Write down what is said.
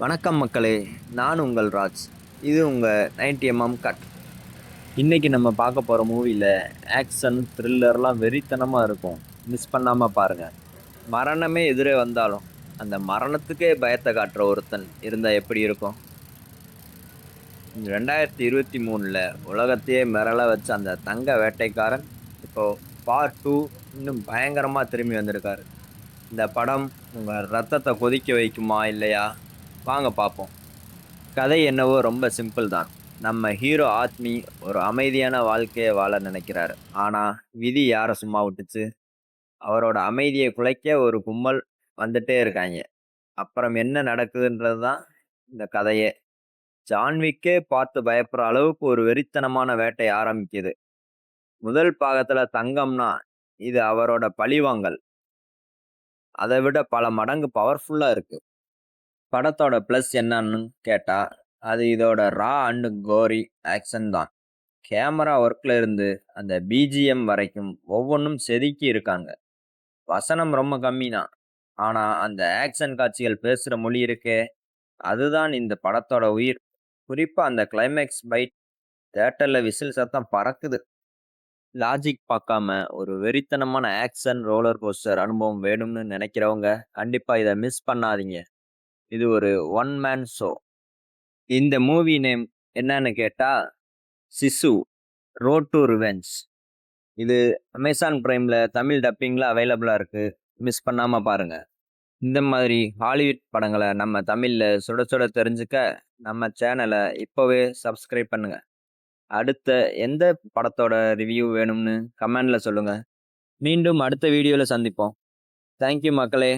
வணக்கம் மக்களே, நான் உங்கள் ராஜ். இது உங்கள் 90mm கட். இன்னைக்கு நம்ம பார்க்க போகிற மூவியில் ஆக்ஷன் த்ரில்லர்லாம் வெறித்தனமாக இருக்கும். மிஸ் பண்ணாமல் பாருங்க. மரணமே எதிரே வந்தாலும் அந்த மரணத்துக்கே பயத்தை காட்டுற ஒருத்தன் இருந்தால் எப்படி இருக்கும்? 2023 உலகத்தையே மிரள வச்ச அந்த தங்க வேட்டைக்காரன் இப்போ பார்ட் 2 இன்னும் பயங்கரமாக திரும்பி வந்திருக்காரு. இந்த படம் உங்கள் ரத்தத்தை கொதிக்க வைக்குமா இல்லையா? வாங்க பார்ப்போம். கதை என்னவோ ரொம்ப சிம்பிள் தான். நம்ம ஹீரோ ஆத்மி ஒரு அமைதியான வாழ்க்கைய வாழ நினைக்கிறாரு. ஆனா விதி யார சும்மா விட்டுச்சு? அவரோட அமைதியை குலைக்க ஒரு கும்பல் வந்துட்டே இருக்காங்க. அப்புறம் என்ன நடக்குதுன்றது தான் இந்த கதையே. ஜான்விக்கே பார்த்து பயப்படுற அளவுக்கு ஒரு வெறித்தனமான வேட்டை ஆரம்பிக்குது. முதல் பாகத்துல தங்கம்னா இது அவரோட பழிவாங்கல். அதை விட பல மடங்கு பவர்ஃபுல்லா இருக்கு. படத்தோட ப்ளஸ் என்னன்னு கேட்டா அது இதோட ரா அண்ட் கோரி ஆக்ஷன் தான். கேமரா ஒர்க்ல இருந்து அந்த பிஜிஎம் வரைக்கும் ஒவ்வொன்றும் செதுக்கி இருக்காங்க. வசனம் ரொம்ப கம்மி தான். ஆனா அந்த ஆக்ஷன் காட்சிகள் பேசுற மொழி இருக்கே, அதுதான் இந்த படத்தோட உயிர். குறிப்பா அந்த கிளைமேக்ஸ் பைட். தியேட்டர்ல விசில் சத்தம் பறக்குது. லாஜிக் பார்க்காம ஒரு வெறித்தனமான ஆக்ஷன் ரோலர் கோஸ்டர் அனுபவம் வேணும்னு நினைக்கிறவங்க கண்டிப்பா இதை மிஸ் பண்ணாதீங்க. இது ஒரு ஒன் மேன் ஷோ. இந்த மூவி நேம் என்னன்னு கேட்டா சிசு ரோட் டு ரிவெஞ்ச். இது அமேசான் பிரைம்ல தமிழ் டப்பிங்ல அவைலபிளா இருக்கு. மிஸ் பண்ணாம பாருங்க. இந்த மாதிரி ஹாலிவுட் படங்களை நம்ம தமிழ்ல சுட சுட தெரிஞ்சுக்க நம்ம சேனலை இப்போவே சப்ஸ்கிரைப் பண்ணுங்க. அடுத்த எந்த படத்தோட ரிவ்யூ வேணும்னு கமெண்ட்ல சொல்லுங்க. மீண்டும் அடுத்த வீடியோல சந்திப்போம். தேங்க்யூ மக்களே.